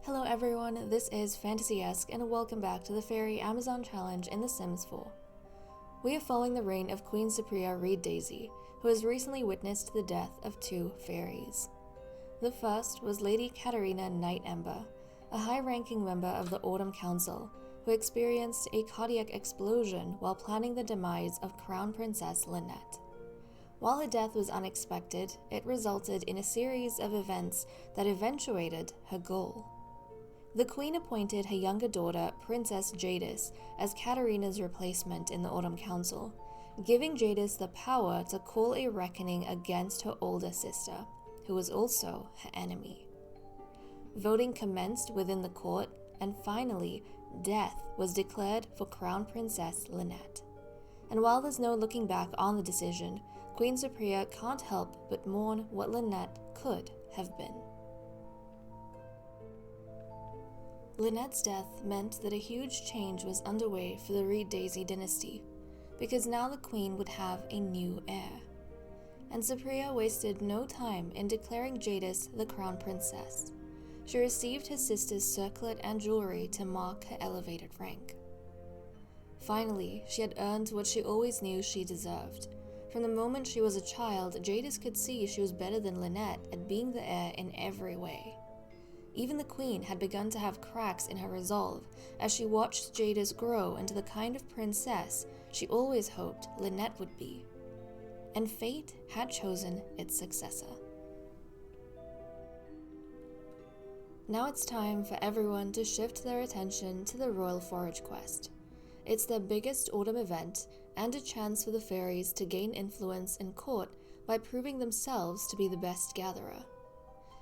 Hello everyone, this is Fantasy-esque and welcome back to the Fairy Amazon Challenge in The Sims 4. We are following the reign of Queen Cypria Reed Daisy, who has recently witnessed the death of two fairies. The first was Lady Katarina Night Ember, a high-ranking member of the Autumn Council, who experienced a cardiac explosion while planning the demise of Crown Princess Lynette. While her death was unexpected, it resulted in a series of events that eventuated her goal. The Queen appointed her younger daughter, Princess Jadis, as Katarina's replacement in the Autumn Council, giving Jadis the power to call a reckoning against her older sister, who was also her enemy. Voting commenced within the court, and finally, death was declared for Crown Princess Lynette. And while there's no looking back on the decision, Queen Cypria can't help but mourn what Lynette could have been. Lynette's death meant that a huge change was underway for the Reed Daisy dynasty, because now the Queen would have a new heir. And Cypria wasted no time in declaring Jadis the Crown Princess. She received her sister's circlet and jewelry to mark her elevated rank. Finally, she had earned what she always knew she deserved. From the moment she was a child, Jadis could see she was better than Lynette at being the heir in every way. Even the Queen had begun to have cracks in her resolve as she watched Jadis grow into the kind of princess she always hoped Lynette would be. And fate had chosen its successor. Now it's time for everyone to shift their attention to the Royal Forage quest. It's their biggest autumn event and a chance for the fairies to gain influence in court by proving themselves to be the best gatherer.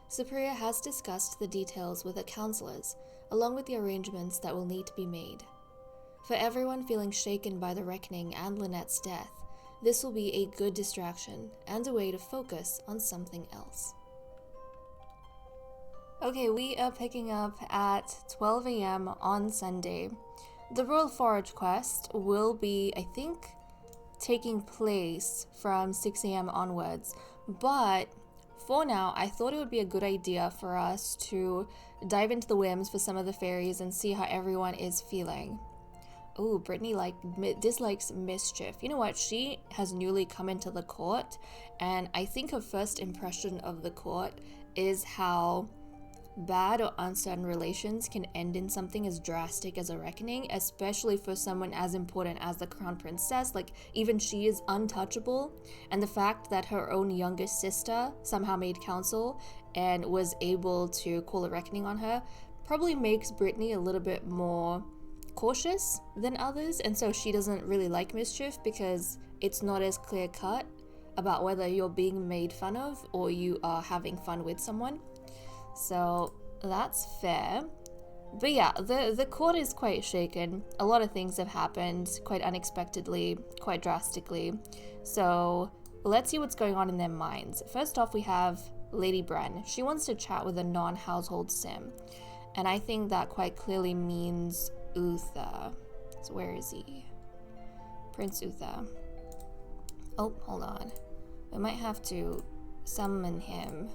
Cypria has discussed the details with her counselors, along with the arrangements that will need to be made. For everyone feeling shaken by the reckoning and Lynette's death, this will be a good distraction and a way to focus on something else. Okay, we are picking up at 12 a.m. on Sunday. The Royal Forage quest will be, I think, taking place from 6 a.m. onwards, but for now, I thought it would be a good idea for us to dive into the whims for some of the fairies and see how everyone is feeling. Oh, Brittany dislikes mischief. You know what? She has newly come into the court, and I think her first impression of the court is how bad or uncertain relations can end in something as drastic as a reckoning, especially for someone as important as the Crown Princess. Like, even she is untouchable, and the fact that her own youngest sister somehow made counsel and was able to call a reckoning on her probably makes Brittany a little bit more cautious than others, and so she doesn't really like mischief because it's not as clear cut about whether you're being made fun of or you are having fun with someone. So that's fair. But yeah, the court is quite shaken. A lot of things have happened quite unexpectedly, quite drastically. So let's see what's going on in their minds. First off, we have Lady Bren. She wants to chat with a non-household sim. And I think that quite clearly means Uther. So where is he? Prince Uther. Oh, hold on. We might have to summon him.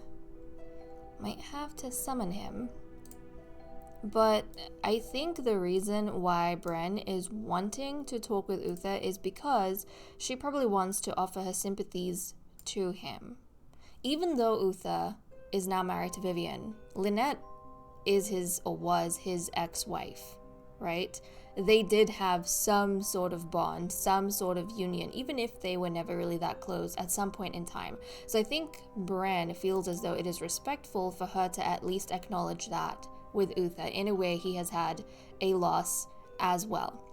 But I think the reason why Bren is wanting to talk with Uther is because she probably wants to offer her sympathies to him. Even though Uther is now married to Vivian, Lynette was his ex-wife, right? They did have some sort of bond, some sort of union, even if they were never really that close at some point in time. So I think Bran feels as though it is respectful for her to at least acknowledge that with Uther. In a way, he has had a loss as well.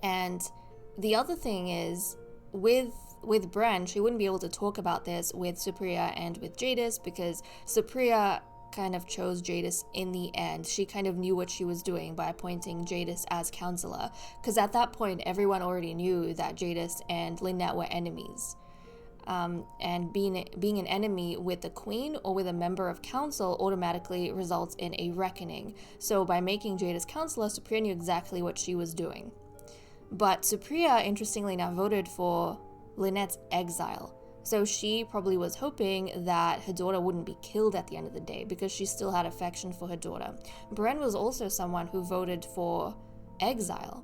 And the other thing is, with Bran, she wouldn't be able to talk about this with Cypria and with Jadis because Cypria kind of chose Jadis in the end. She kind of knew what she was doing by appointing Jadis as counselor, because at that point everyone already knew that Jadis and Lynette were enemies. And being an enemy with the Queen or with a member of council automatically results in a reckoning. So by making Jadis counselor, Cypria knew exactly what she was doing. But Cypria, interestingly enough, voted for Lynette's exile. So she probably was hoping that her daughter wouldn't be killed at the end of the day because she still had affection for her daughter. Bren was also someone who voted for exile.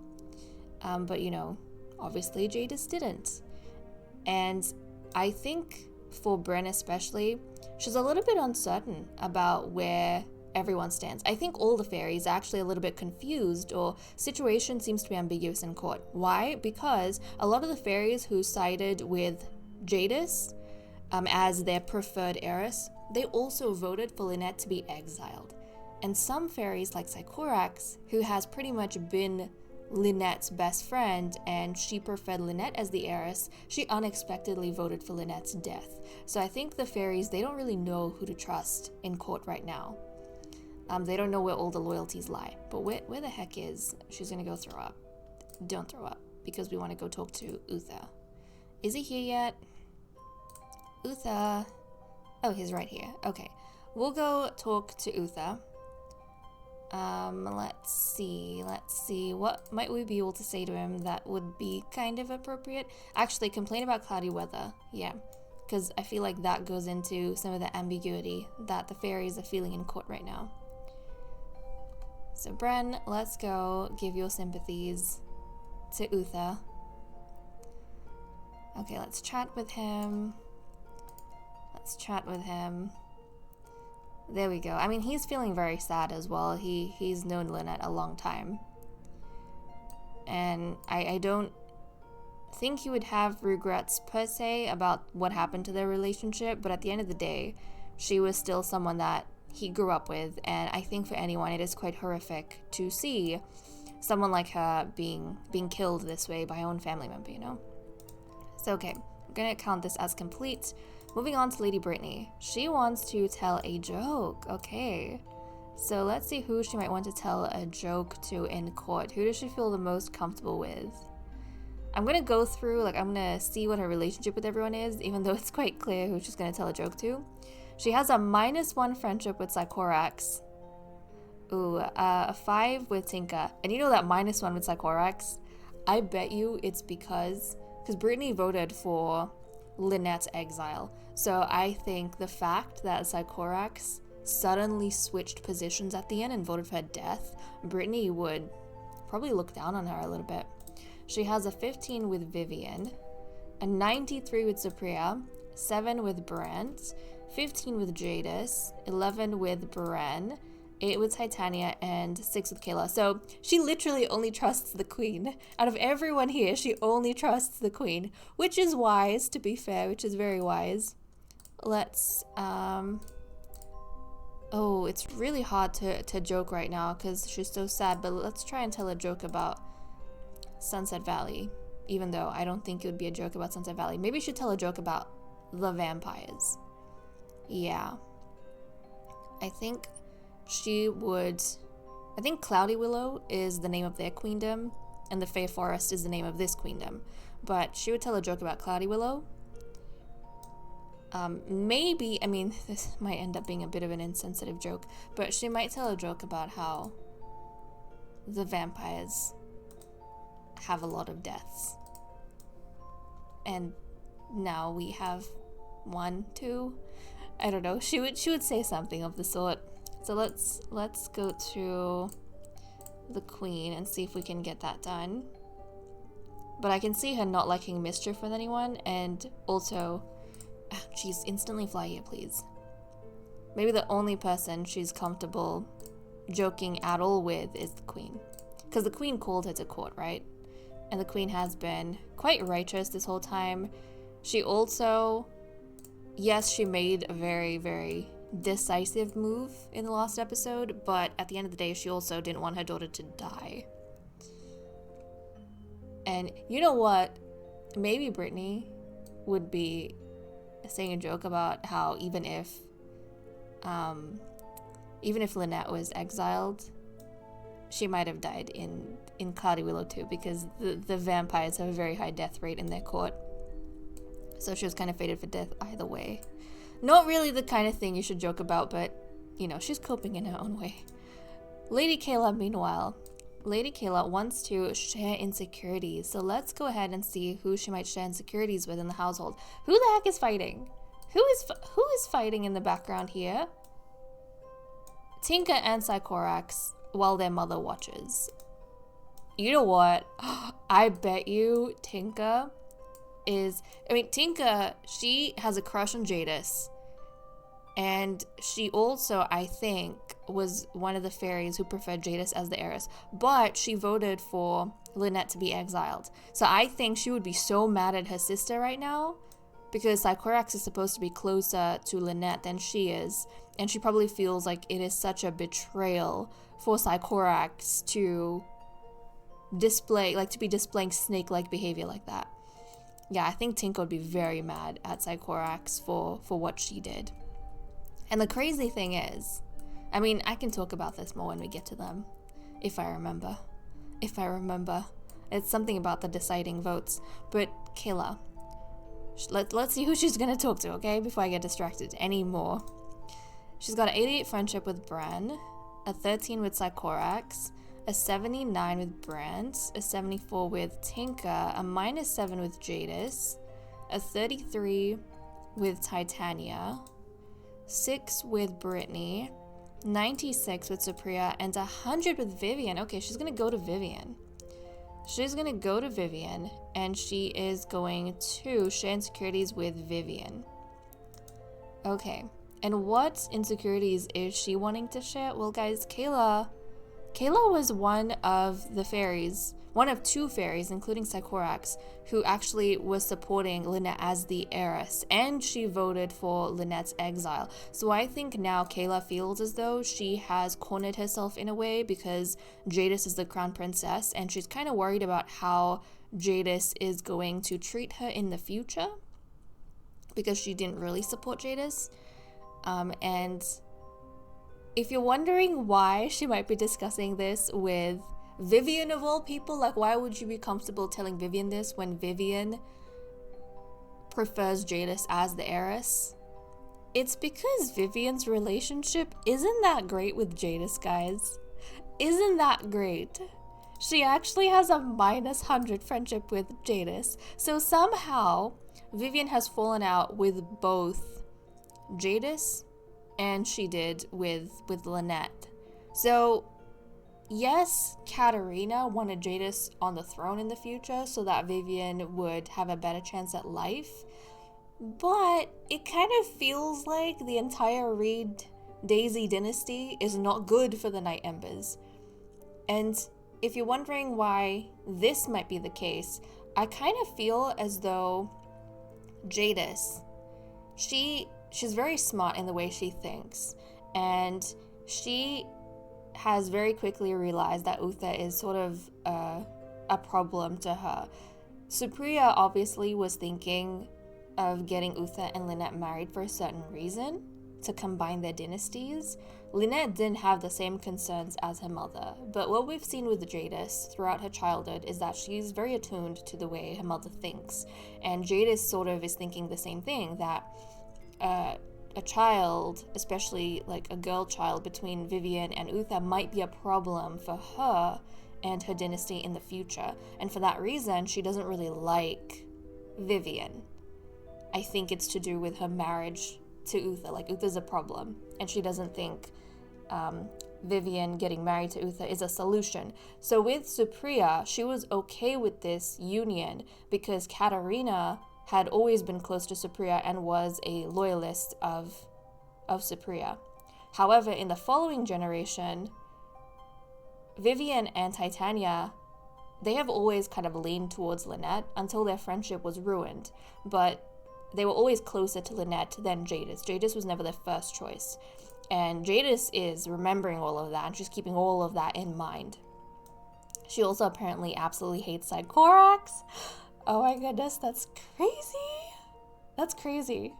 But, obviously Jadis didn't. And I think for Bren especially, she's a little bit uncertain about where everyone stands. I think all the fairies are actually a little bit confused, or situation seems to be ambiguous in court. Why? Because a lot of the fairies who sided with Jadis as their preferred heiress, they also voted for Lynette to be exiled. And some fairies like Sycorax, who has pretty much been Lynette's best friend and she preferred Lynette as the heiress, she unexpectedly voted for Lynette's death. So I think the fairies, they don't really know who to trust in court right now. They don't know where all the loyalties lie. But where the heck is... She's gonna go throw up. Don't throw up, because we want to go talk to Uther. Is he here yet? Uther. Oh, he's right here. Okay. We'll go talk to Uther. Let's see. What might we be able to say to him that would be kind of appropriate? Actually, complain about cloudy weather. Yeah. Because I feel like that goes into some of the ambiguity that the fairies are feeling in court right now. So Bren, let's go give your sympathies to Uther. Okay, let's chat with him. There we go. I mean, he's feeling very sad as well. He's known Lynette a long time. And I don't think he would have regrets per se about what happened to their relationship, but at the end of the day, she was still someone that he grew up with, and I think for anyone it is quite horrific to see someone like her being killed this way by her own family member, So okay, I'm gonna count this as complete. Moving on to Lady Brittany. She wants to tell a joke. Okay, so let's see who she might want to tell a joke to in court. Who does she feel the most comfortable with? I'm gonna go through, I'm gonna see what her relationship with everyone is, even though it's quite clear who she's gonna tell a joke to. She has a -1 friendship with Sycorax. Ooh, a 5 with Tinka. And you know that -1 with Sycorax? I bet you it's because Brittany voted for Lynette's exile. So I think the fact that Sycorax suddenly switched positions at the end and voted for her death, Brittany would probably look down on her a little bit. She has a 15 with Vivian, a 93 with Supriya, 7 with Brent, 15 with Jadis, 11 with Bren, 8 with Titania, and 6 with Kayla. So she literally only trusts the queen. Out of everyone here, she only trusts the queen, which is wise, to be fair, which is very wise. Let's, oh, it's really hard to joke right now because she's so sad, but let's try and tell a joke about Sunset Valley, even though I don't think it would be a joke about Sunset Valley. Maybe she should tell a joke about the vampires. Yeah. I think Cloudy Willow is the name of their queendom, and the Fey Forest is the name of this queendom. But she would tell a joke about Cloudy Willow. Maybe, I mean, this might end up being a bit of an insensitive joke, but she might tell a joke about how the vampires have a lot of deaths. And now we have 1, 2... I don't know. She would say something of the sort. So let's go to the queen and see if we can get that done. But I can see her not liking mischief with anyone, and also, jeez, instantly fly here, please. Maybe the only person she's comfortable joking at all with is the queen, because the queen called her to court, right? And the queen has been quite righteous this whole time. She also, yes, she made a very, very decisive move in the last episode, but at the end of the day, she also didn't want her daughter to die. And you know what? Maybe Brittany would be saying a joke about how even if Lynette was exiled, she might have died in Cloudy Willow too, because the vampires have a very high death rate in their court. So she was kind of fated for death either way. Not really the kind of thing you should joke about, but, you know, she's coping in her own way. Lady Kayla, meanwhile, Lady Kayla wants to share insecurities. So let's go ahead and see who she might share insecurities with in the household. Who the heck is fighting? Who is fighting in the background here? Tinka and Sycorax while their mother watches. You know what? I bet you Tinka is... Tinka, she has a crush on Jadis. And she also, I think, was one of the fairies who preferred Jadis as the heiress. But she voted for Lynette to be exiled. So I think she would be so mad at her sister right now, because Sycorax is supposed to be closer to Lynette than she is. And she probably feels like it is such a betrayal for Sycorax to display, like to be displaying snake-like behavior like that. Yeah, I think Tinka would be very mad at Sycorax for what she did. And the crazy thing is, I can talk about this more when we get to them, if I remember. It's something about the deciding votes. But Kayla, let's see who she's gonna talk to, okay? Before I get distracted anymore. She's got an 88 friendship with Bran, a 13 with Sycorax, a 79 with Brant, a 74 with Tinka, a -7 with Jadis, a 33 with Titania, 6 with Brittany, 96 with Supriya, and 100 with Vivian. Okay, she's gonna go to Vivian. And she is going to share insecurities with Vivian. Okay, and what insecurities is she wanting to share? Well, guys, Kayla was one of the fairies, one of 2 fairies, including Sycorax, who actually was supporting Lynette as the heiress, and she voted for Lynette's exile. So I think now Kayla feels as though she has cornered herself in a way, because Jadis is the crown princess, and she's kind of worried about how Jadis is going to treat her in the future, because she didn't really support Jadis. And if you're wondering why she might be discussing this with Vivian of all people, like why would you be comfortable telling Vivian this when Vivian prefers Jadis as the heiress? It's because Vivian's relationship isn't that great with Jadis, guys. Isn't that great? She actually has a -100 friendship with Jadis. So somehow Vivian has fallen out with both Jadis and she did with Lynette. So yes, Katarina wanted Jadis on the throne in the future so that Vivian would have a better chance at life, but it kind of feels like the entire Reed Daisy dynasty is not good for the Night Embers. And if you're wondering why this might be the case, I kind of feel as though Jadis, she's very smart in the way she thinks, and she has very quickly realized that Uther is sort of a problem to her. Supriya obviously was thinking of getting Uther and Lynette married for a certain reason, to combine their dynasties. Lynette didn't have the same concerns as her mother, but what we've seen with Jadis throughout her childhood is that she's very attuned to the way her mother thinks, and Jadis sort of is thinking the same thing, that a child, especially like a girl child between Vivian and Uther, might be a problem for her and her dynasty in the future. And for that reason, she doesn't really like Vivian. I think it's to do with her marriage to Uther. Like, Uther's a problem, and she doesn't think Vivian getting married to Uther is a solution. So with Supriya, she was okay with this union because Katarina had always been close to Supriya and was a loyalist of Supriya. However, in the following generation, Vivian and Titania, they have always kind of leaned towards Lynette until their friendship was ruined, but they were always closer to Lynette than Jadis. Jadis was never their first choice, and Jadis is remembering all of that, and she's keeping all of that in mind. She also apparently absolutely hates Sycorax. Oh my goodness, that's crazy. That's crazy.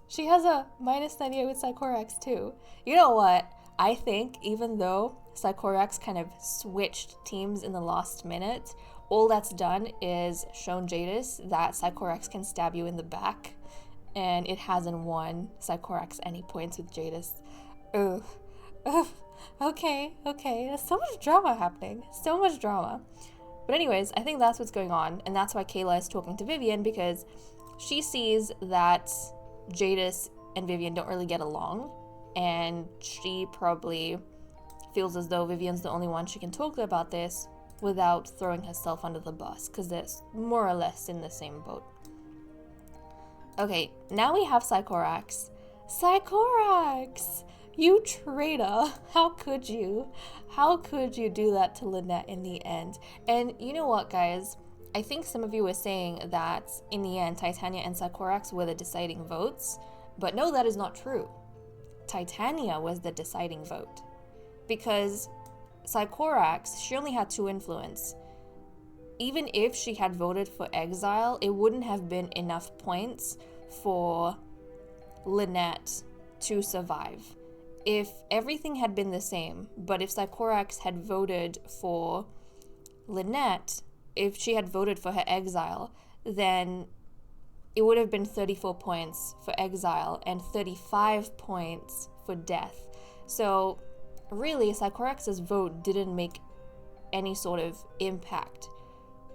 She has a -98 with Sycorax too. You know what? I think even though Sycorax kind of switched teams in the last minute, all that's done is shown Jadis that Sycorax can stab you in the back, and it hasn't won Sycorax any points with Jadis. Ugh. Okay, there's so much drama happening. So much drama. But anyways, I think that's what's going on, and that's why Kayla is talking to Vivian, because she sees that Jadis and Vivian don't really get along, and she probably feels as though Vivian's the only one she can talk to about this without throwing herself under the bus, because they're more or less in the same boat. Okay, now we have Sycorax. Sycorax! You traitor! How could you? How could you do that to Lynette in the end? And you know what, guys? I think some of you were saying that in the end, Titania and Sycorax were the deciding votes, but no, that is not true. Titania was the deciding vote, because Sycorax, she only had 2 influence. Even if she had voted for exile, it wouldn't have been enough points for Lynette to survive. If everything had been the same, but if Sycorax had voted for Lynette, if she had voted for her exile, then it would have been 34 points for exile and 35 points for death. So really, Sycorax's vote didn't make any sort of impact.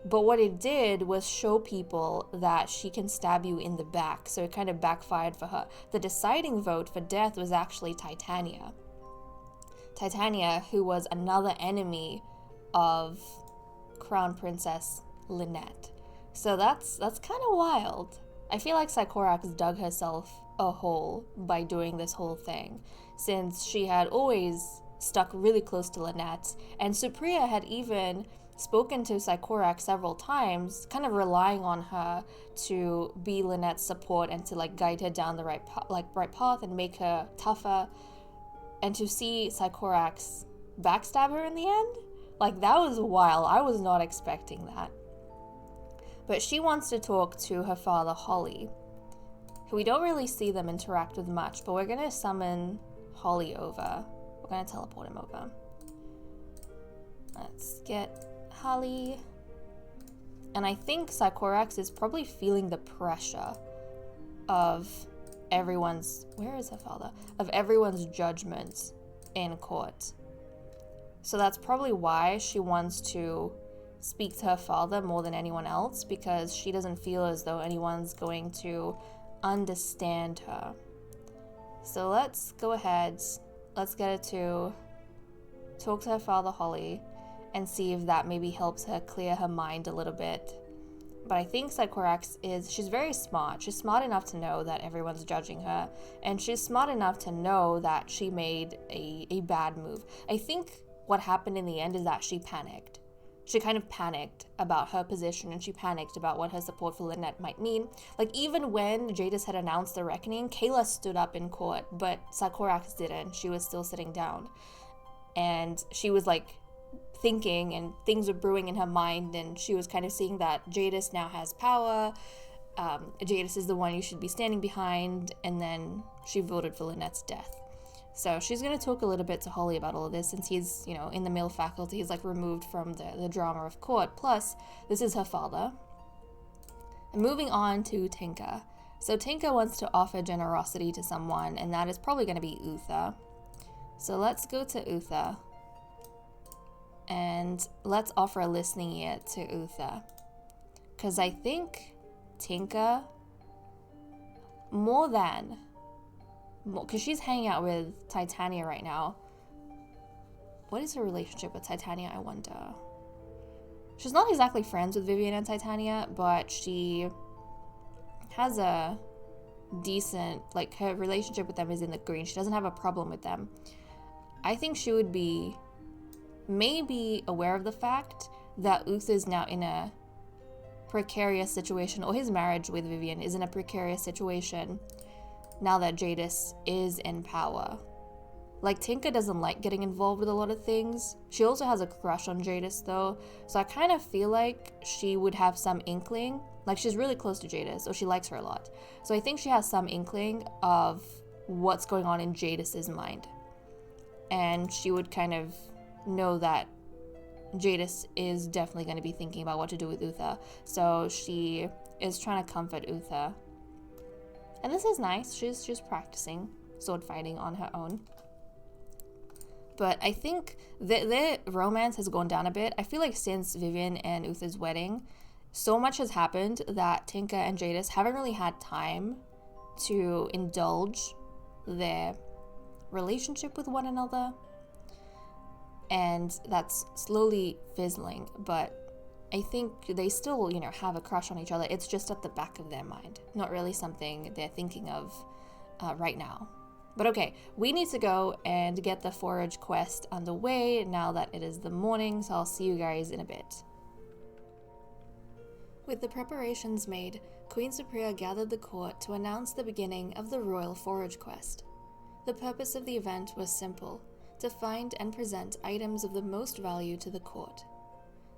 But what it did was show people that she can stab you in the back, so it kind of backfired for her. The deciding vote for death was actually Titania. Titania, who was another enemy of Crown Princess Lynette. So that's kind of wild. I feel like Sycorax dug herself a hole by doing this whole thing, since she had always stuck really close to Lynette, and Supriya had even spoken to Sycorax several times, kind of relying on her to be Lynette's support and to like guide her down the right path and make her tougher. And to see Sycorax backstab her in the end, like, that was wild. I was not expecting that. But she wants to talk to her father, Holly, who we don't really see them interact with much, but we're gonna summon Holly over. We're gonna teleport him over. Let's get Holly. And I think Sycorax is probably feeling the pressure of everyone's, where is her father? Of everyone's judgment in court. So that's probably why she wants to speak to her father more than anyone else, because she doesn't feel as though anyone's going to understand her. So let's go ahead, let's get her to talk to her father, Holly, and see if that maybe helps her clear her mind a little bit. But I think Sycorax she's very smart. She's smart enough to know that everyone's judging her, and she's smart enough to know that she made a bad move. I think what happened in the end is that she panicked. She kind of panicked about her position, and she panicked about what her support for Lynette might mean. Like, even when Jadis had announced the reckoning, Kayla stood up in court, but Sycorax didn't. She was still sitting down. And she was like thinking, and things were brewing in her mind, and she was kind of seeing that Jadis now has power. Jadis is the one you should be standing behind, and then she voted for Lynette's death. So she's going to talk a little bit to Holly about all of this, since he's, you know, in the male faculty. He's like removed from the drama of court. Plus, this is her father. And moving on to Tinka. So Tinka wants to offer generosity to someone, and that is probably going to be Uther. So let's go to Uther. And let's offer a listening ear to Uther. Because I think Tinka, because she's hanging out with Titania right now. What is her relationship with Titania, I wonder? She's not exactly friends with Vivian and Titania, but she has a decent, like, her relationship with them is in the green. She doesn't have a problem with them. I think she would be maybe aware of the fact that Uther is now in a precarious situation, or his marriage with Vivian is in a precarious situation now that Jadis is in power. Like, Tinka doesn't like getting involved with a lot of things. She also has a crush on Jadis, though, so I kind of feel like she would have some inkling. Like, she's really close to Jadis, or she likes her a lot. So I think she has some inkling of what's going on in Jadis's mind. And she would kind of know that Jadis is definitely going to be thinking about what to do with Uther. So she is trying to comfort Uther. And this is nice. She's practicing sword fighting on her own. But I think their romance has gone down a bit. I feel like since Vivian and Uther's wedding, so much has happened that Tinka and Jadis haven't really had time to indulge their relationship with one another. And that's slowly fizzling, but I think they still, have a crush on each other. It's just at the back of their mind, not really something they're thinking of right now. But okay, we need to go and get the Forage quest underway now that it is the morning, so I'll see you guys in a bit. With the preparations made, Queen Supriya gathered the court to announce the beginning of the Royal Forage quest. The purpose of the event was simple: to find and present items of the most value to the court.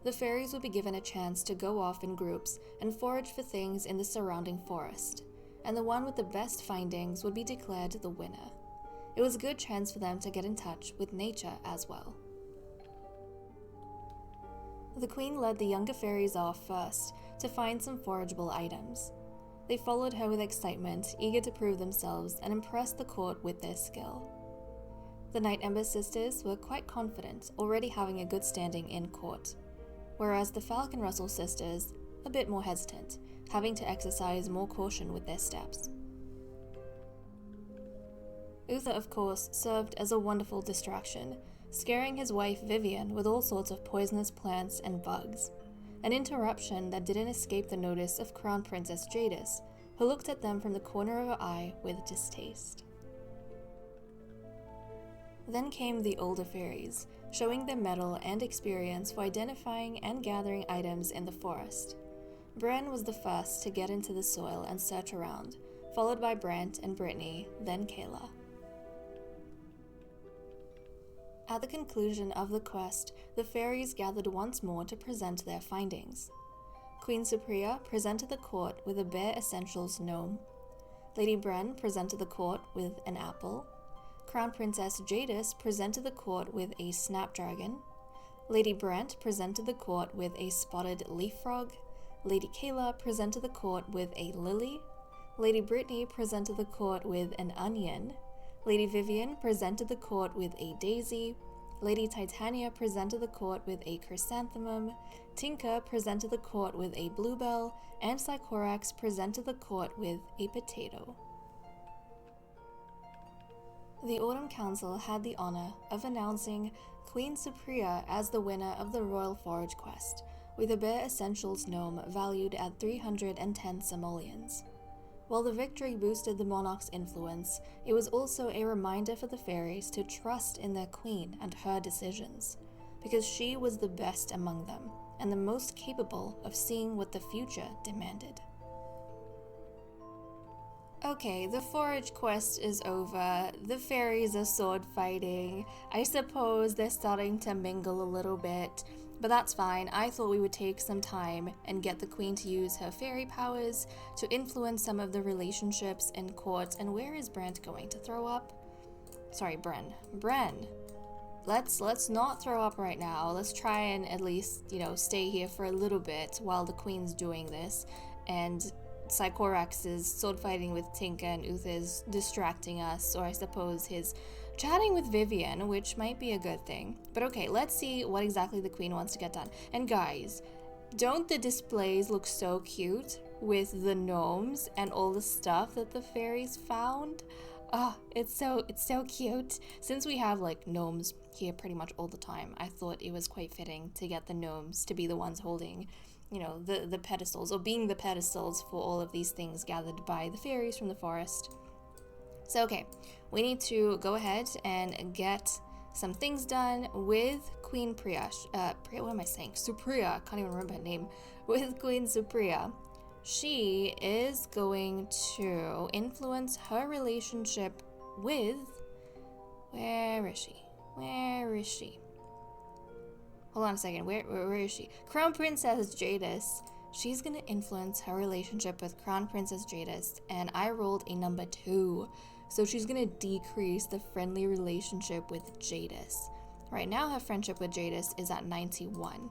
The fairies would be given a chance to go off in groups and forage for things in the surrounding forest, and the one with the best findings would be declared the winner. It was a good chance for them to get in touch with nature as well. The queen led the younger fairies off first to find some forageable items. They followed her with excitement, eager to prove themselves and impress the court with their skill. The Night Ember sisters were quite confident, already having a good standing in court, whereas the Falcon Russell sisters a bit more hesitant, having to exercise more caution with their steps. Uther, of course, served as a wonderful distraction, scaring his wife Vivian with all sorts of poisonous plants and bugs, an interruption that didn't escape the notice of Crown Princess Jadis, who looked at them from the corner of her eye with distaste. Then came the older fairies, showing their mettle and experience for identifying and gathering items in the forest. Bren was the first to get into the soil and search around, followed by Brant and Brittany, then Kayla. At the conclusion of the quest, the fairies gathered once more to present their findings. Queen Supriya presented the court with a Bare Essentials gnome. Lady Bren presented the court with an apple. Crown Princess Jadis presented the court with a snapdragon. Lady Brant presented the court with a spotted leaf frog. Lady Kayla presented the court with a lily. Lady Brittany presented the court with an onion. Lady Vivian presented the court with a daisy. Lady Titania presented the court with a chrysanthemum. Tinka presented the court with a bluebell. And Sycorax presented the court with a potato. The Autumn Council had the honor of announcing Queen Supriya as the winner of the Royal Forage quest, with a Bare Essentials gnome valued at 310 simoleons. While the victory boosted the monarch's influence, it was also a reminder for the fairies to trust in their queen and her decisions, because she was the best among them and the most capable of seeing what the future demanded. Okay, the forage quest is over. The fairies are sword fighting. I suppose they're starting to mingle a little bit, but that's fine. I thought we would take some time and get the queen to use her fairy powers to influence some of the relationships in court. And where is Brant going to throw up? Sorry, Bren. Let's not throw up right now. Let's try and at least, stay here for a little bit while the queen's doing this. And Sycorax is sword fighting with Tinka and Uther is distracting us, or I suppose his chatting with Vivian, which might be a good thing. But okay, let's see what exactly the queen wants to get done. And guys, don't the displays look so cute with the gnomes and all the stuff that the fairies found? Oh, it's so cute. Since we have gnomes here pretty much all the time, I thought it was quite fitting to get the gnomes to be the ones holding the pedestals, or being the pedestals for all of these things gathered by the fairies from the forest. So okay, we need to go ahead and get some things done with Queen Supriya. Supriya, I can't even remember her name. With Queen Supriya. She is going to influence her relationship with... Where is she? Hold on a second, where is she? Crown Princess Jadis. She's gonna influence her relationship with Crown Princess Jadis, and I rolled a number 2. So she's gonna decrease the friendly relationship with Jadis. Right now her friendship with Jadis is at 91.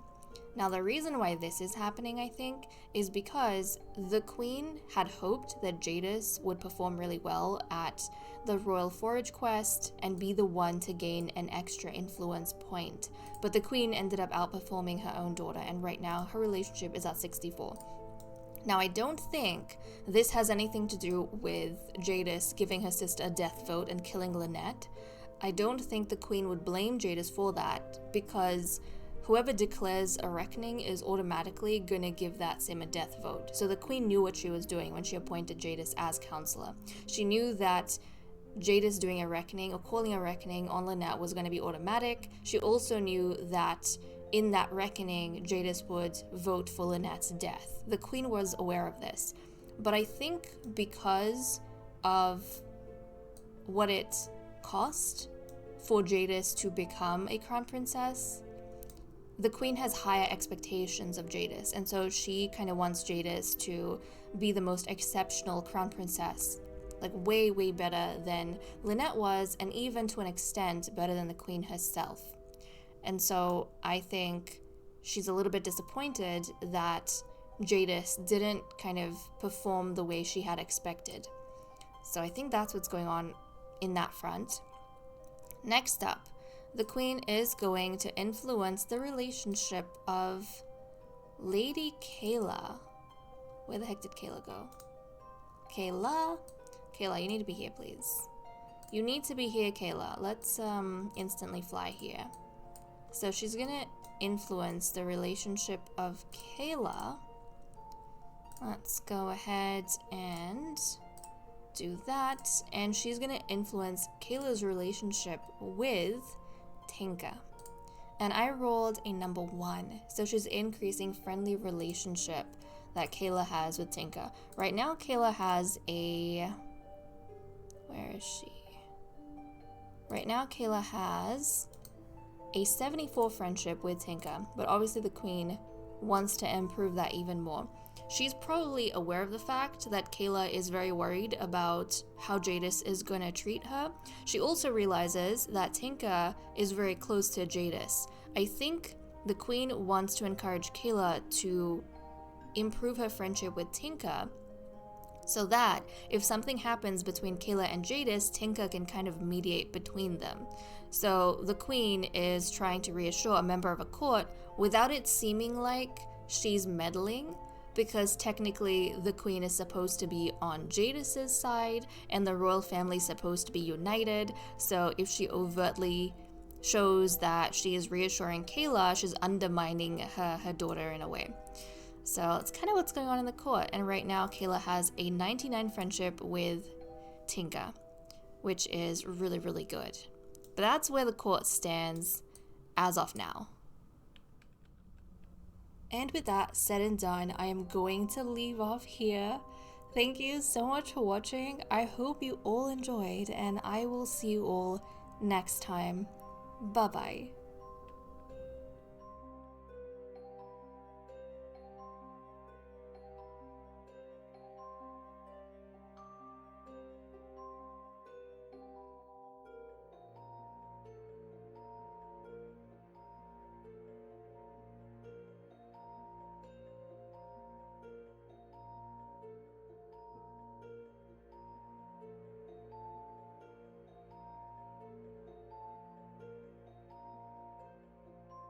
Now, the reason why this is happening, I think, is because the Queen had hoped that Jadis would perform really well at the Royal Forage quest and be the one to gain an extra influence point. But the Queen ended up outperforming her own daughter, and right now her relationship is at 64. Now, I don't think this has anything to do with Jadis giving her sister a death vote and killing Lynette. I don't think the Queen would blame Jadis for that, because whoever declares a reckoning is automatically gonna give that sim a death vote. So the Queen knew what she was doing when she appointed Jadis as counselor. She knew that Jadis doing a reckoning or calling a reckoning on Lynette was gonna be automatic. She also knew that in that reckoning, Jadis would vote for Lynette's death. The Queen was aware of this. But I think because of what it cost for Jadis to become a crown princess, the Queen has higher expectations of Jadis, and so she kind of wants Jadis to be the most exceptional crown princess, like way, way better than Lynette was, and even to an extent better than the Queen herself. And so I think she's a little bit disappointed that Jadis didn't kind of perform the way she had expected. So I think that's what's going on in that front. Next up, the Queen is going to influence the relationship of Lady Kayla. Where the heck did Kayla go? Kayla, you need to be here, please. You need to be here, Kayla. Let's instantly fly here. So she's gonna influence the relationship of Kayla. Let's go ahead and do that. And she's gonna influence Kayla's relationship with Tinka. And I rolled a number 1, so she's increasing friendly relationship that Kayla has with Tinka. Right now Kayla has a, where is she? Right now Kayla has a 74 friendship with Tinka, but obviously the Queen wants to improve that even more. She's probably aware of the fact that Kayla is very worried about how Jadis is going to treat her. She also realizes that Tinka is very close to Jadis. I think the Queen wants to encourage Kayla to improve her friendship with Tinka, so that if something happens between Kayla and Jadis, Tinka can kind of mediate between them. So the Queen is trying to reassure a member of a court without it seeming like she's meddling, because technically the Queen is supposed to be on Jadis's side and the royal family is supposed to be united. So if she overtly shows that she is reassuring Kayla, she's undermining her daughter in a way. So that's kind of what's going on in the court. And right now Kayla has a 99 friendship with Tinka, which is really, really good. But that's where the court stands as of now. And with that said and done, I am going to leave off here. Thank you so much for watching. I hope you all enjoyed, and I will see you all next time. Bye-bye.